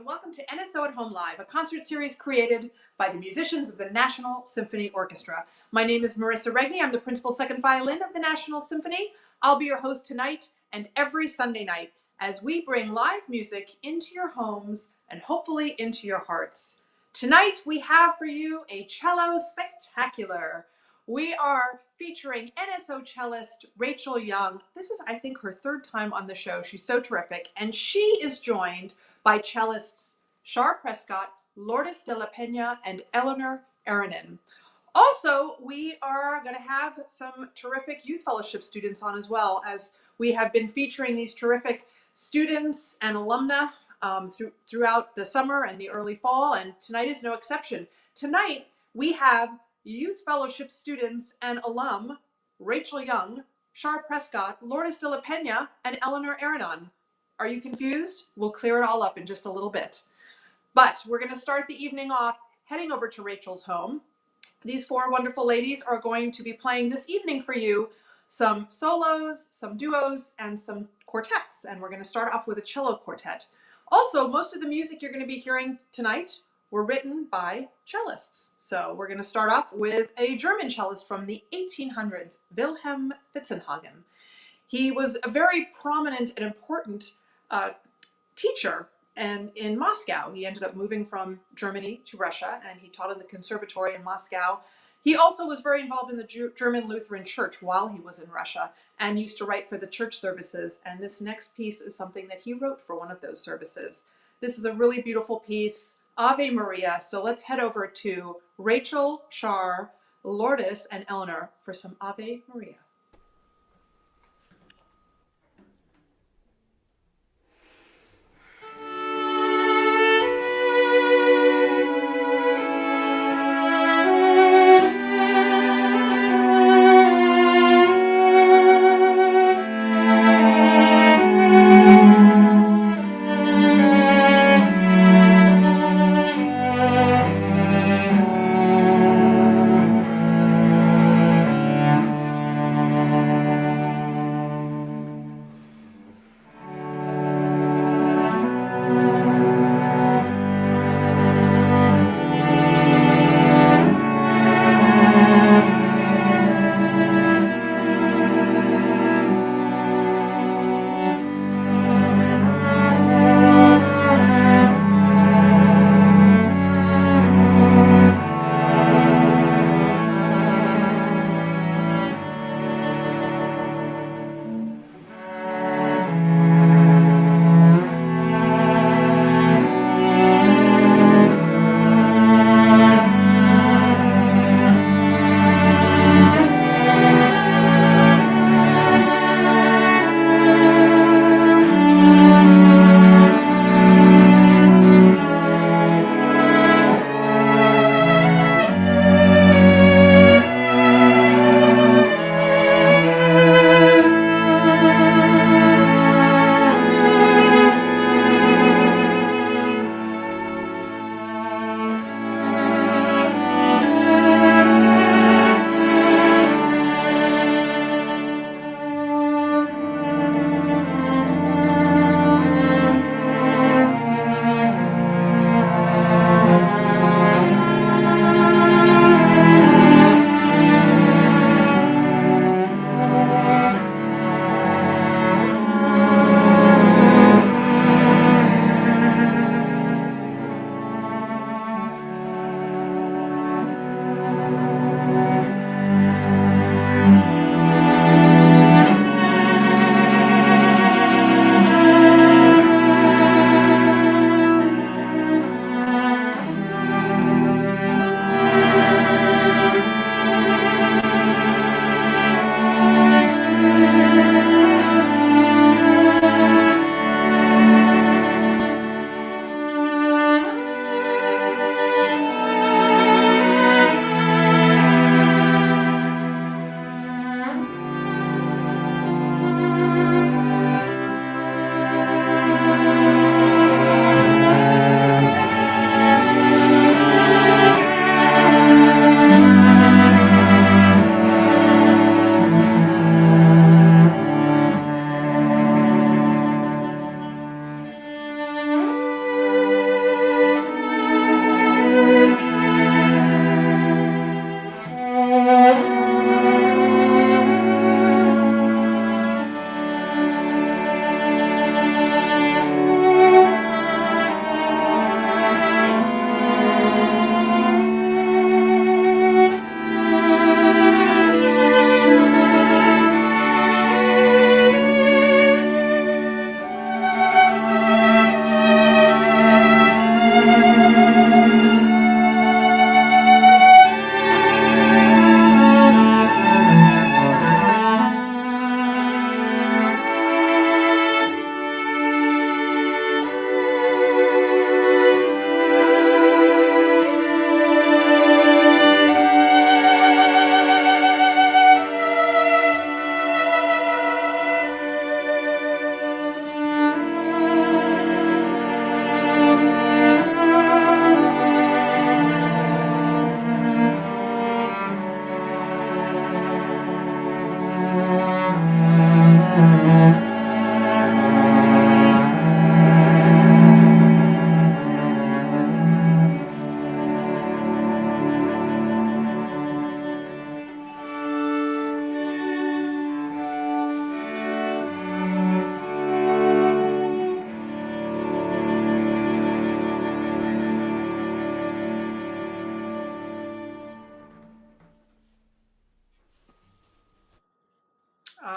and welcome to NSO at Home Live, a concert series created by the musicians of the National Symphony Orchestra. My name is Marissa Regni. I'm the Principal Second Violin of the National Symphony. I'll be your host tonight and every Sunday night as we bring live music into your homes and hopefully into your hearts. Tonight we have for you a cello spectacular. We are featuring NSO cellist Rachel Young. This is, I think, her third time on the show. She's so terrific. And she is joined by cellists Char Prescott, Lourdes de la Peña, and Eleanor Aronin. Also, we are going to have some terrific Youth Fellowship students on as well, as we have been featuring these terrific students and alumna throughout the summer and the early fall, and tonight is no exception. Tonight, we have Youth Fellowship students and alum Rachel Young, Char Prescott, Lourdes de la Peña, and Eleanor Aronin. Are you confused? We'll clear it all up in just a little bit. But we're going to start the evening off heading over to Rachel's home. These four wonderful ladies are going to be playing this evening for you some solos, some duos, and some quartets. And we're going to start off with a cello quartet. Also, most of the music you're going to be hearing tonight were written by cellists. So we're going to start off with a German cellist from the 1800s, Wilhelm Witzenhagen. He was a very prominent and important teacher, and in Moscow. He ended up moving from Germany to Russia, and he taught in the conservatory in Moscow. He also was very involved in the German Lutheran Church while he was in Russia, and used to write for the church services. And this next piece is something that he wrote for one of those services. This is a really beautiful piece, Ave Maria. So let's head over to Rachel, Char, Lourdes, and Eleanor for some Ave Maria.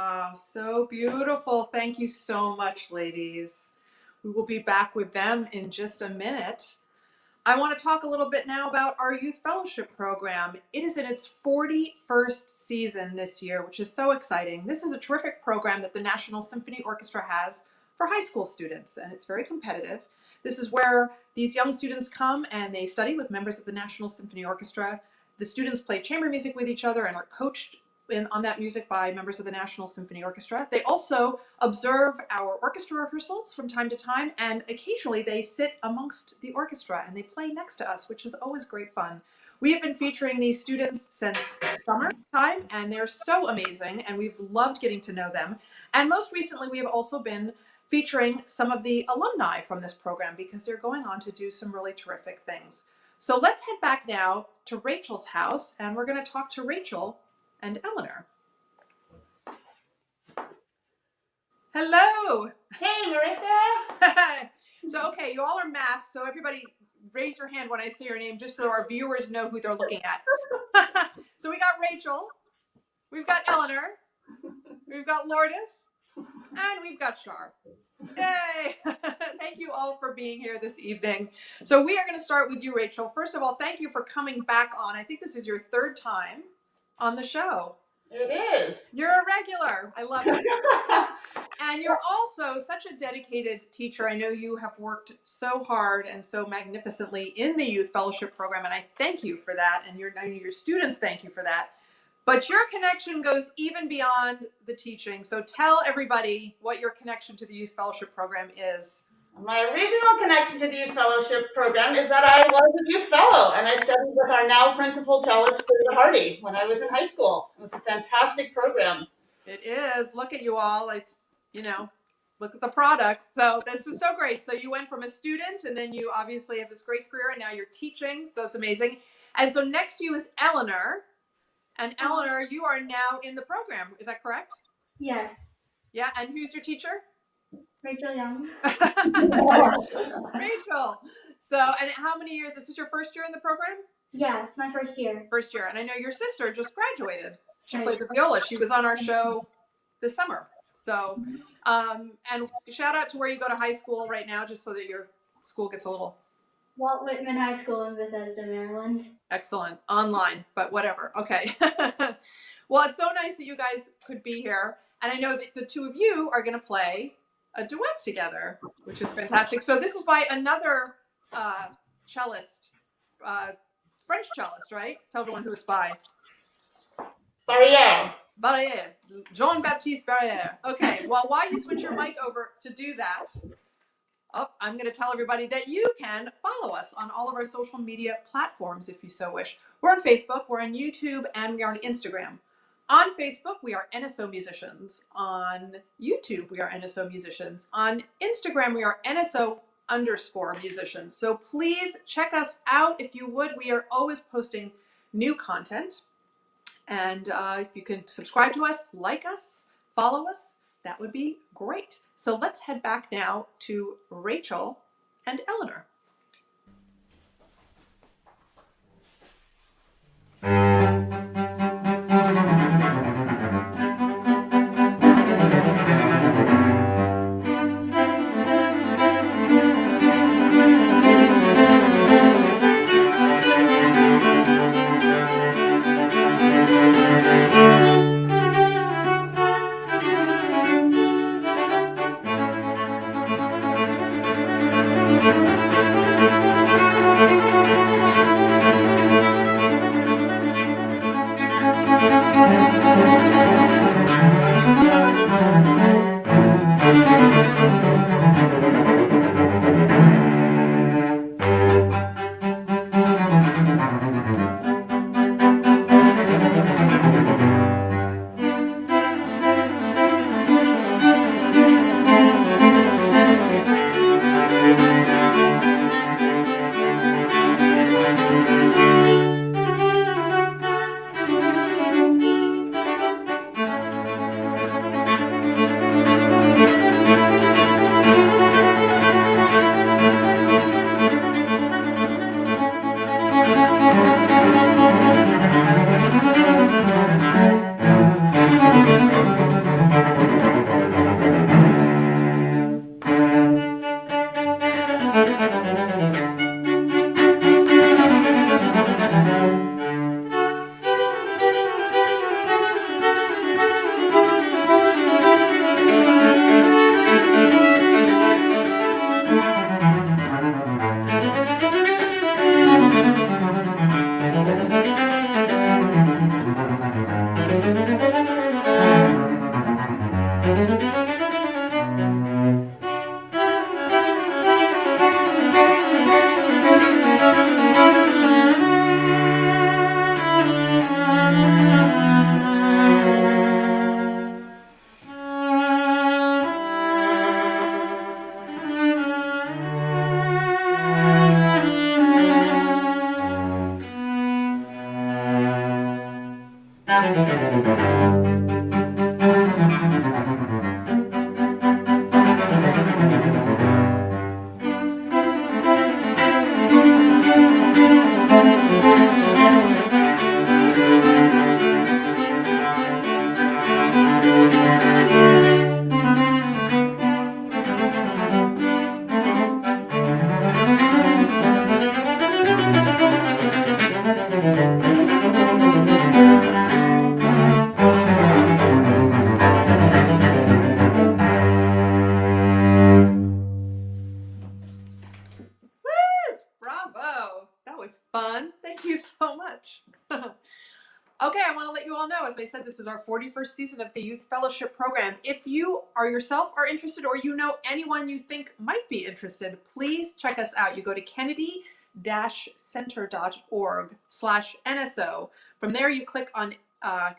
Oh, so beautiful. Thank you so much, ladies. We will be back with them in just a minute. I want to talk a little bit now about our Youth Fellowship Program. It is in its 41st season this year, which is so exciting. This is a terrific program that the National Symphony Orchestra has for high school students, and it's very competitive. This is where these young students come and they study with members of the National Symphony Orchestra. The students play chamber music with each other and are coached on that music by members of the National Symphony Orchestra. They also observe our orchestra rehearsals from time to time, and occasionally they sit amongst the orchestra and they play next to us, which is always great fun. We have been featuring these students since summertime, and they're so amazing, and we've loved getting to know them. And most recently, we have also been featuring some of the alumni from this program because they're going on to do some really terrific things. So let's head back now to Rachel's house, and we're going to talk to Rachel and Eleanor. Hello. Hey, Marissa. So, okay, you all are masked, so everybody raise your hand when I say your name just so our viewers know who they're looking at. So we got Rachel, we've got Eleanor, we've got Lourdes, and we've got Char. Yay! Thank you all for being here this evening. So we are going to start with you, Rachel. First of all, thank you for coming back on. I think this is your third time on the show. It is. You're a regular. I love it. And you're also such a dedicated teacher. I know you have worked so hard and so magnificently in the Youth Fellowship Program, and I thank you for that. And your students thank you for that. But your connection goes even beyond the teaching. So tell everybody what your connection to the Youth Fellowship Program is. My original connection to the Youth Fellowship Program is that I was a Youth Fellow, and I studied with our now Principal Cellist, Hardy, when I was in high school. It was a fantastic program. It is. Look at you all. It's, look at the products. So this is so great. So you went from a student, and then you obviously have this great career, and now you're teaching. So it's amazing. And so next to you is Eleanor. And Eleanor, you are now in the program. Is that correct? Yes. Yeah. And who's your teacher? Rachel Young. Rachel. So, and how many years? This is your first year in the program? Yeah, it's my first year. First year. And I know your sister just graduated. She played the viola. She was on our show this summer. So, and shout out to where you go to high school right now, just so that your school gets a little. Walt Whitman High School in Bethesda, Maryland. Excellent. Online, but whatever. Okay. Well, it's so nice that you guys could be here. And I know that the two of you are going to play a duet together, which is fantastic. So this is by another cellist, French cellist, right? Tell everyone who it's by. Barrière. Jean-Baptiste Barrière. Okay, well, while you switch your mic over to do that, I'm going to tell everybody that you can follow us on all of our social media platforms if you so wish. We're on Facebook, we're on YouTube, and we are on Instagram. On Facebook, we are NSO Musicians. On YouTube, we are NSO Musicians. On Instagram, we are NSO_musicians. So please check us out if you would. We are always posting new content. And if you can subscribe to us, like us, follow us, that would be great. So let's head back now to Rachel and Eleanor. This is our 41st season of the Youth Fellowship Program. If you are yourself are interested, or you know anyone you think might be interested, please check us out. You go to kennedy-center.org/NSO. From there, you click on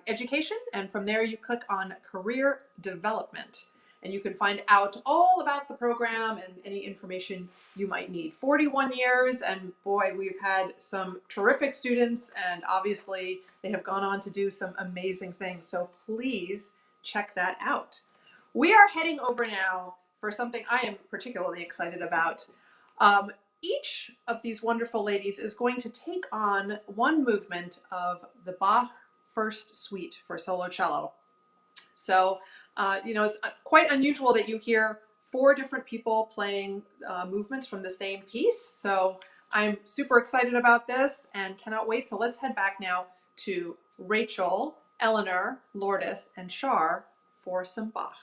education, and from there you click on career development. And you can find out all about the program and any information you might need. 41 years, and boy, we've had some terrific students, and obviously they have gone on to do some amazing things. So please check that out. We are heading over now for something I am particularly excited about. Each of these wonderful ladies is going to take on one movement of the Bach First Suite for solo cello. So, it's quite unusual that you hear 4 different people playing movements from the same piece. So I'm super excited about this and cannot wait. So let's head back now to Rachel, Eleanor, Lourdes, and Char for some Bach.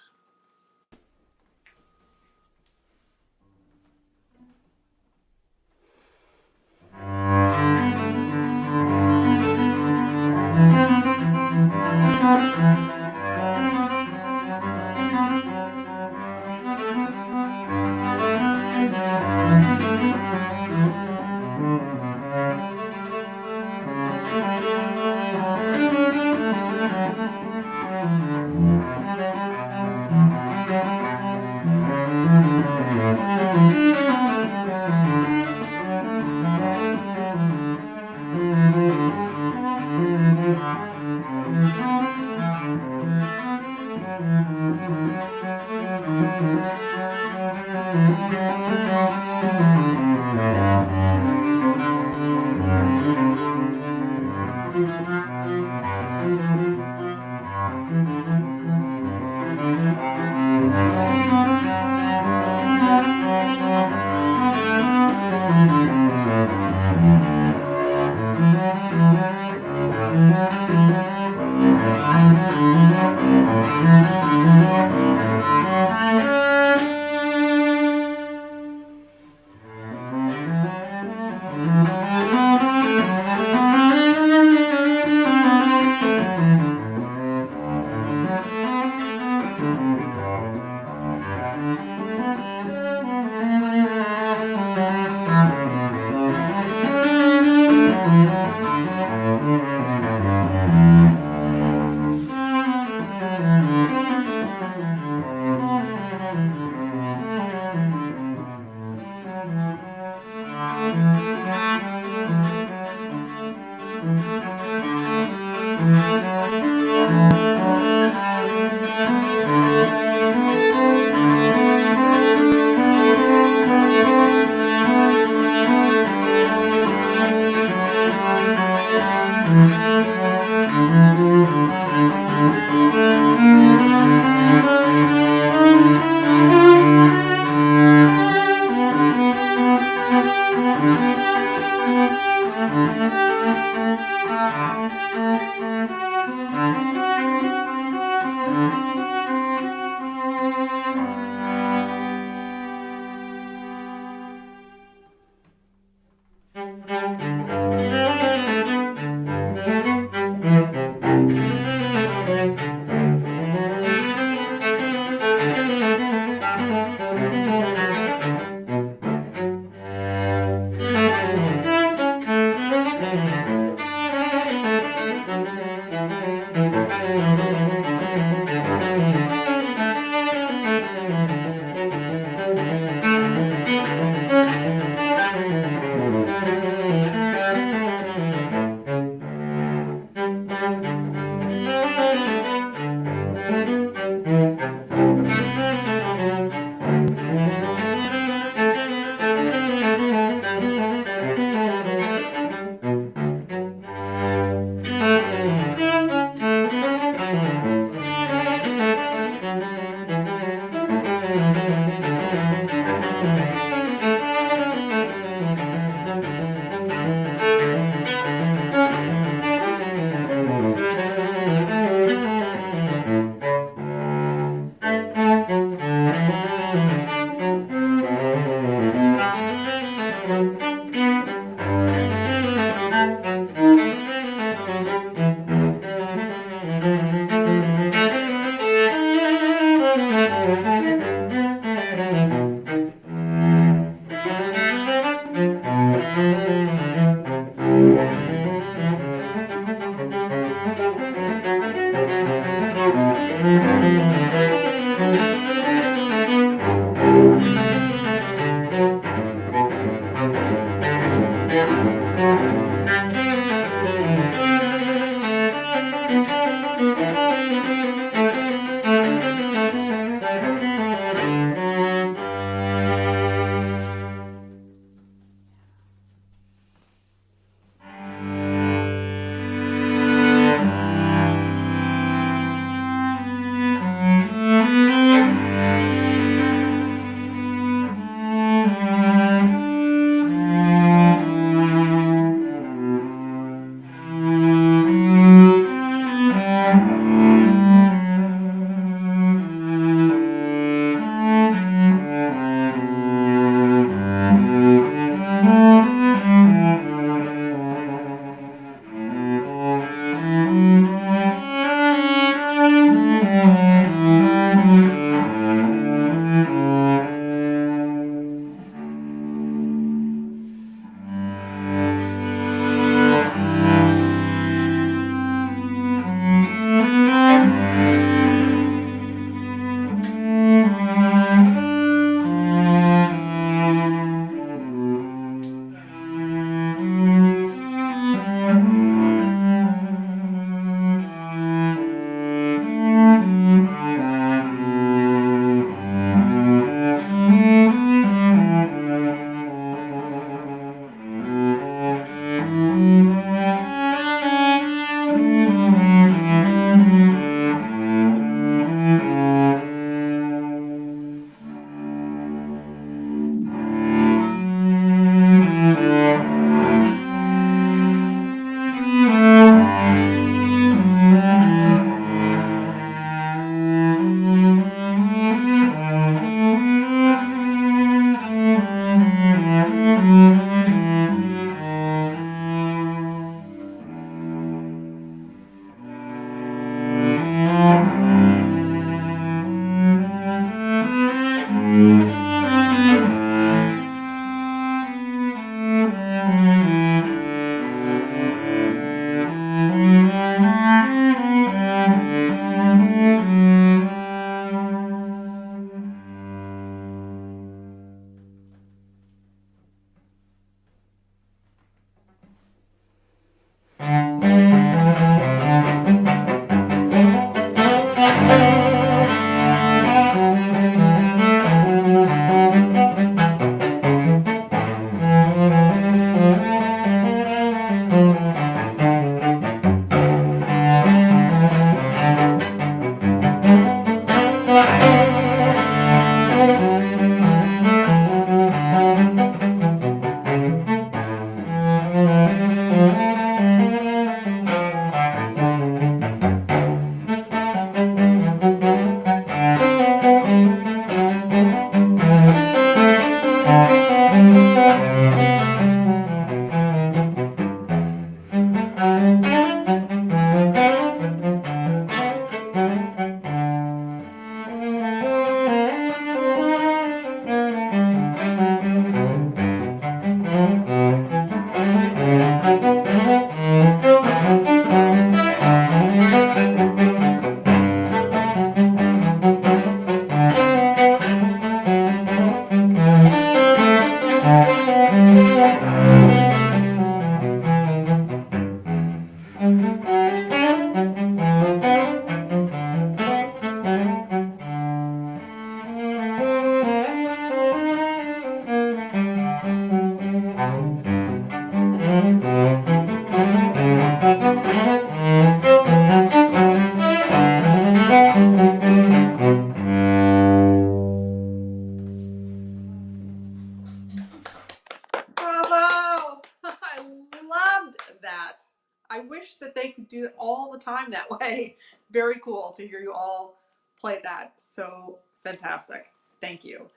Bravo! I loved that. I wish that they could do it all the time that way. Very cool to hear you all play that. So fantastic. Thank you.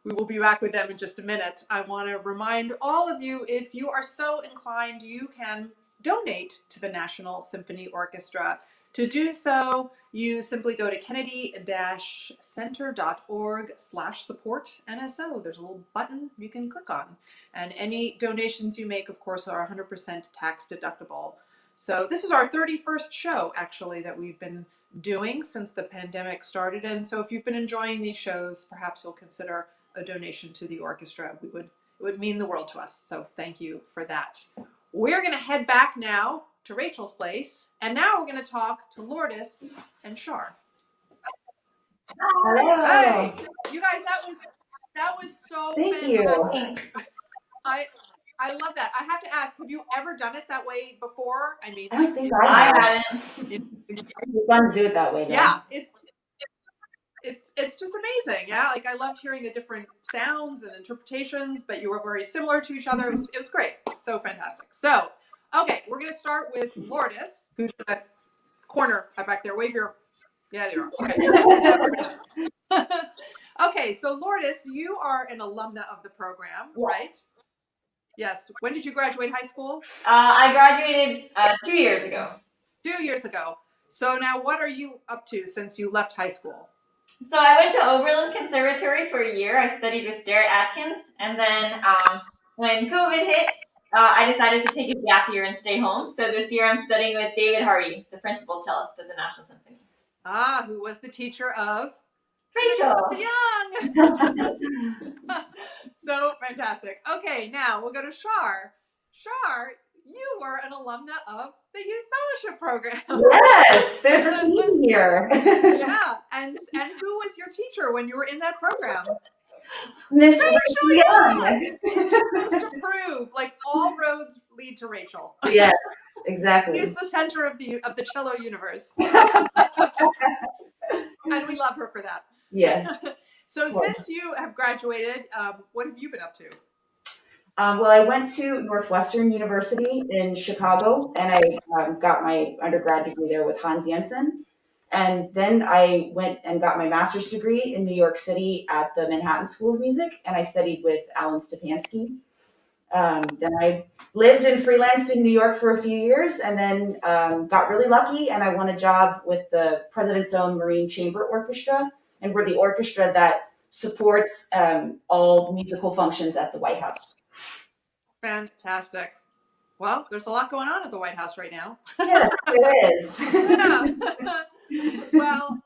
We will be back with them in just a minute. I want to remind all of you, if you are so inclined, you can donate to the National Symphony Orchestra. To do so, you simply go to kennedy-center.org/support NSO. There's a little button you can click on. And any donations you make, of course, are 100% tax deductible. So this is our 31st show, actually, that we've been doing since the pandemic started. And so if you've been enjoying these shows, perhaps you'll consider a donation to the orchestra. It would mean the world to us. So thank you for that. We're going to head back now to Rachel's place. And now we're going to talk to Lourdes and Char. Hello. Hey, you guys, that was so Thank fantastic. you. I love that. I have to ask, have you ever done it that way before? I mean, I don't think I I have. haven't. It's fun to do it that way, though. Yeah, it's just amazing. Yeah, like I loved hearing the different sounds and interpretations, but you were very similar to each other. It was great. So fantastic. So, okay, we're gonna start with Lourdes, who's in the corner back there. Wave your, yeah, there you are. Okay. Okay, so Lourdes, you are an alumna of the program, right? Yes. When did you graduate high school? I graduated 2 years ago. 2 years ago. So now what are you up to since you left high school? So I went to Oberlin Conservatory for a year. I studied with Derek Atkins. And then when COVID hit, I decided to take a gap year and stay home. So this year I'm studying with David Hardy, the principal cellist of the National Symphony. Ah, who was the teacher of Rachel. Young. So fantastic. Okay, now we'll go to Char. Char, you were an alumna of the Youth Fellowship Program. Yes, there's a theme here. Yeah, and who was your teacher when you were in that program? Miss Rachel Young. It just goes to prove, like, all roads lead to Rachel. Yes, exactly. She's the center of the cello universe. And we love her for that. Yes. So since you have graduated, what have you been up to? Well, I went to Northwestern University in Chicago, and I got my undergrad degree there with Hans Jensen. And then I went and got my master's degree in New York City at the Manhattan School of Music, and I studied with Alan Stepansky. Then I lived and freelanced in New York for a few years, and then got really lucky, and I won a job with the President's Own Marine Chamber Orchestra, and we're the orchestra that supports all musical functions at the White House. Fantastic. Well, there's a lot going on at the White House right now. Yes, it is. Yeah. Well,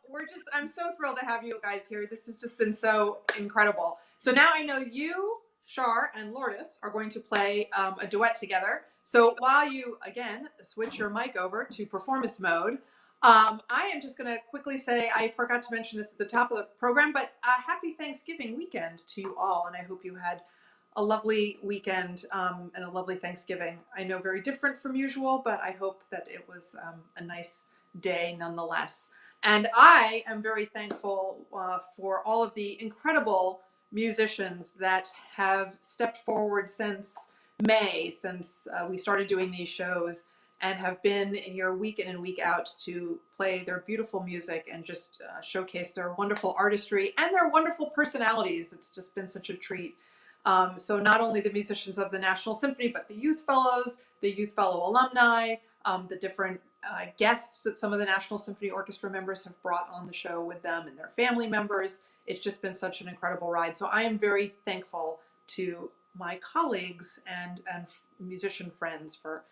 I'm so thrilled to have you guys here. This has just been so incredible. So now I know you, Char, and Lourdes are going to play a duet together. So while you, again, switch your mic over to performance mode, I am just going to quickly say, I forgot to mention this at the top of the program, but happy Thanksgiving weekend to you all. And I hope you had a lovely weekend and a lovely Thanksgiving. I know very different from usual, but I hope that it was a nice day nonetheless. And I am very thankful for all of the incredible musicians that have stepped forward since May, since we started doing these shows, and have been here week in and week out to play their beautiful music and just showcase their wonderful artistry and their wonderful personalities. It's just been such a treat. So not only the musicians of the National Symphony, but the Youth Fellows, the Youth Fellow alumni, the different guests that some of the National Symphony Orchestra members have brought on the show with them and their family members. It's just been such an incredible ride. So I am very thankful to my colleagues and musician friends for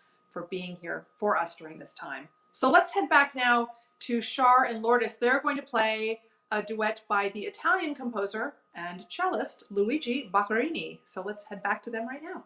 being here for us during this time. So let's head back now to Char and Lourdes. They're going to play a duet by the Italian composer and cellist Luigi Boccherini. So let's head back to them right now.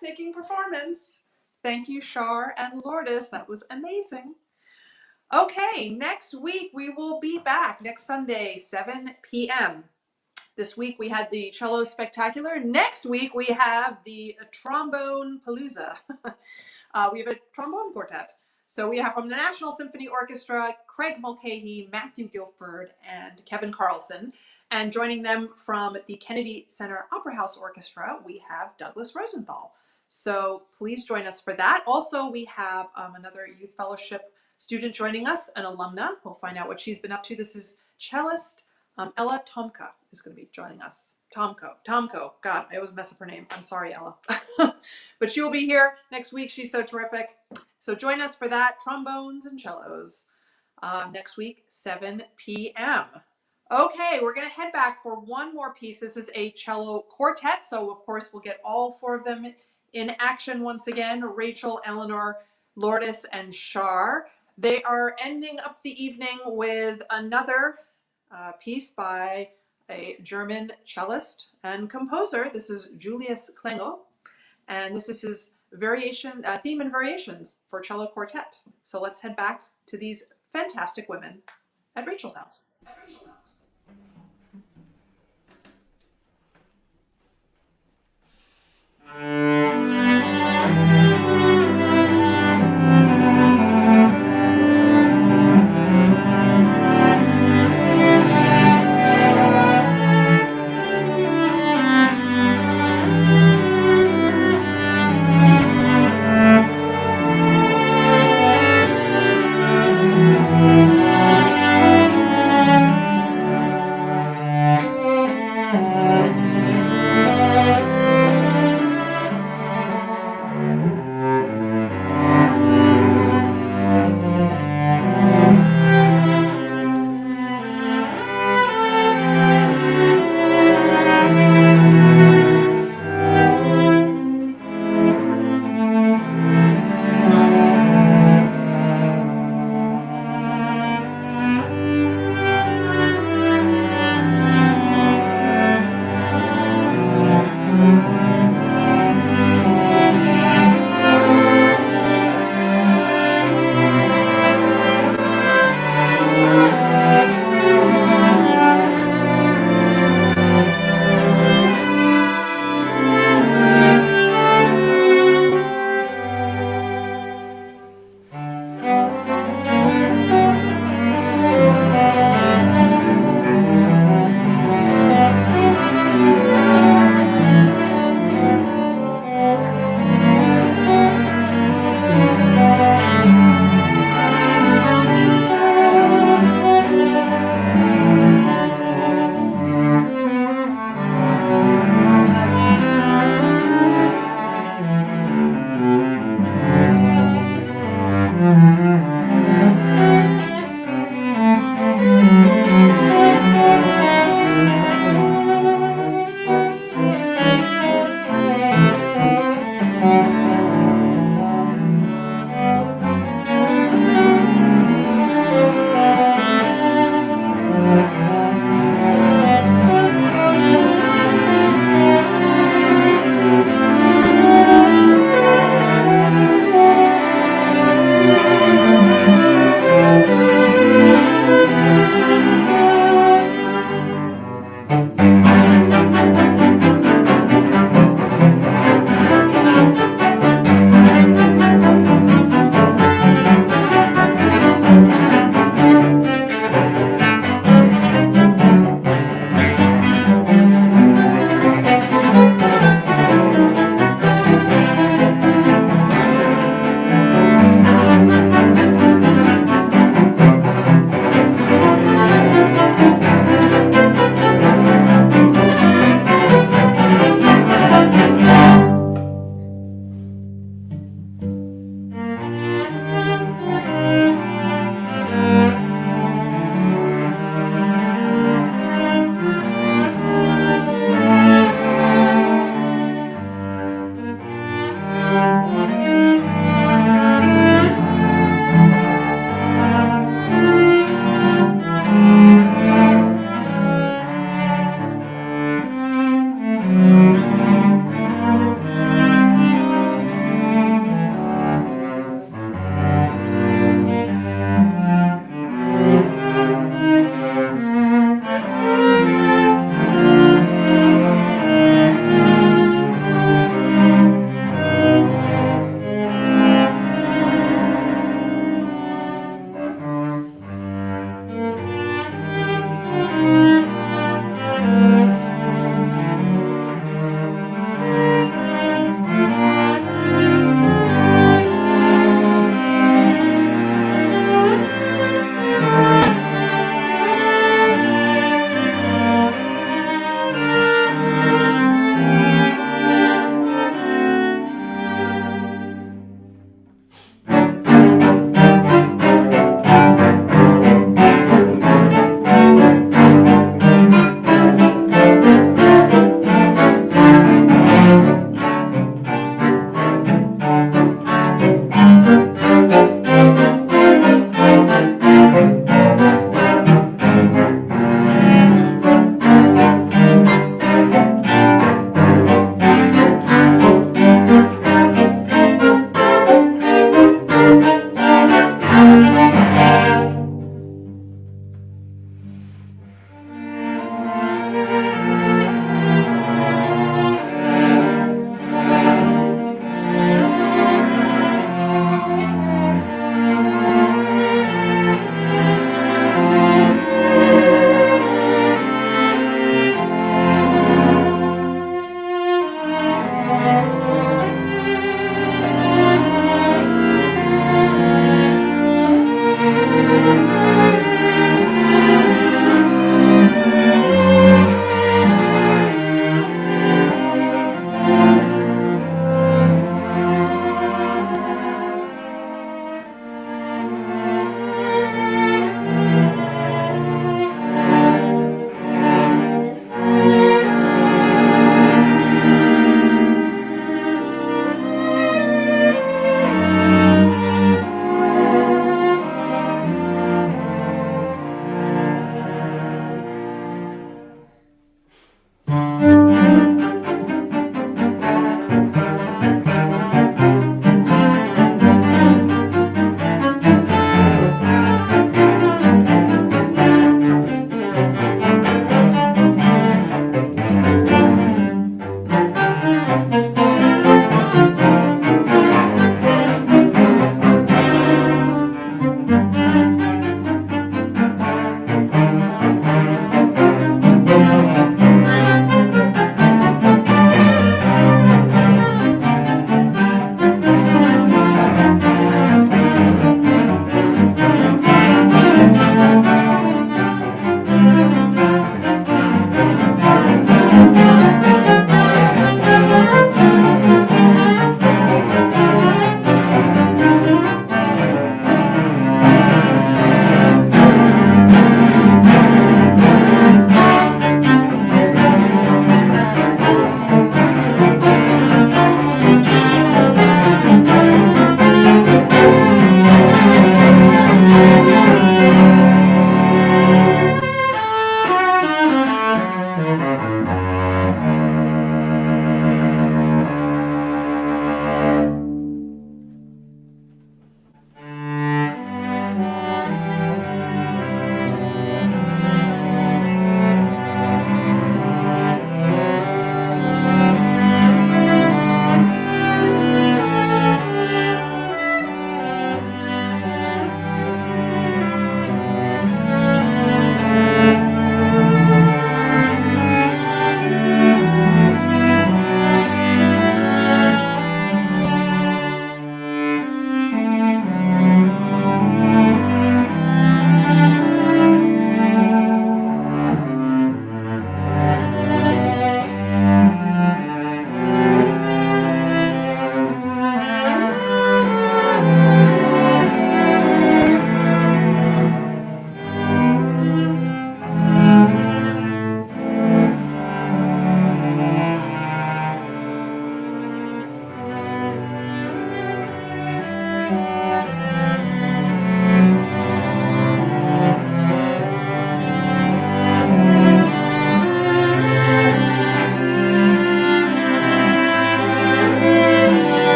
breathtaking performance. Thank you, Char and Lourdes. That was amazing. Okay, next week we will be back next Sunday, 7 p.m. This week we had the Cello Spectacular. Next week we have the Trombone Palooza. We have a trombone quartet. So we have from the National Symphony Orchestra, Craig Mulcahy, Matthew Guilford, and Kevin Carlson. And joining them from the Kennedy Center Opera House Orchestra, we have Douglas Rosenthal. So please join us for that. Also, we have another Youth Fellowship student joining us, an alumna. We'll find out what she's been up to. This is cellist Ella Tomka is going to be joining us. Tomko. God, I always mess up her name. I'm sorry, Ella. But she will be here next week. She's so terrific. So join us for that. Trombones and cellos. Next week, 7 p.m. Okay, we're going to head back for one more piece. This is a cello quartet. So, of course, we'll get all four of them in action once again. Rachel, Eleanor, Lourdes, and Char. They are ending up the evening with another piece by a German cellist and composer. This is Julius Klengel, and this is his theme and variations for cello quartet. So let's head back to these fantastic women at Rachel's house.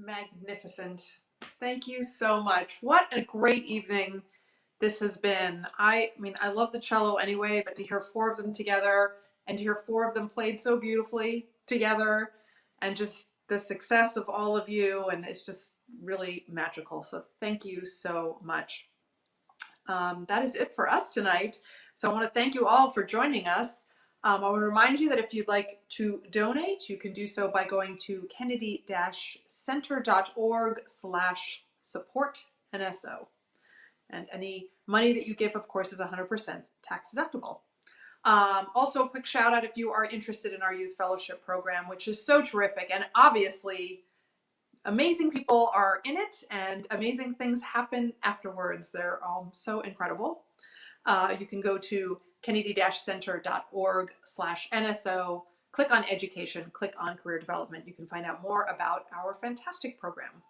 magnificent. Thank you so much. What a great evening this has been. I mean, I love the cello anyway, but to hear four of them together and to hear four of them played so beautifully together and just the success of all of you, and it's just really magical. So thank you so much. That is it for us tonight. So I want to thank you all for joining us. I want to remind you that if you'd like to donate, you can do so by going to kennedy-center.org/support NSO. And any money that you give, of course, is 100% tax deductible. Also, a quick shout out if you are interested in our Youth Fellowship Program, which is so terrific. And obviously, amazing people are in it and amazing things happen afterwards. They're all so incredible. You can go to kennedy-center.org/NSO, click on education, click on career development. You can find out more about our fantastic program.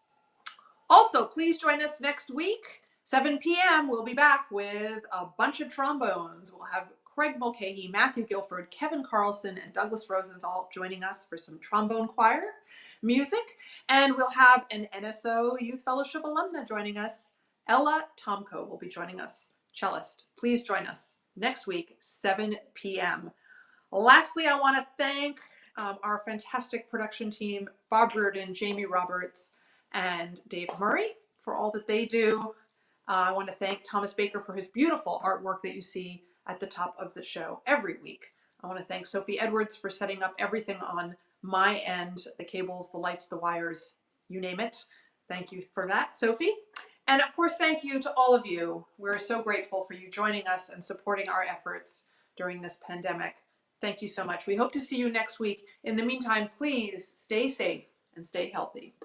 Also, please join us next week, 7 p.m. We'll be back with a bunch of trombones. We'll have Craig Mulcahy, Matthew Guilford, Kevin Carlson, and Douglas Rosenthal joining us for some trombone choir music. And we'll have an NSO Youth Fellowship alumna joining us. Ella Tomko will be joining us, cellist. Please join us next week, 7 p.m. Lastly, I want to thank our fantastic production team, Bob Reardon, Jamie Roberts, and Dave Murray for all that they do. I want to thank Thomas Baker for his beautiful artwork that you see at the top of the show every week. I want to thank Sophie Edwards for setting up everything on my end, the cables, the lights, the wires, you name it. Thank you for that, Sophie. And of course, thank you to all of you. We're so grateful for you joining us and supporting our efforts during this pandemic. Thank you so much. We hope to see you next week. In the meantime, please stay safe and stay healthy.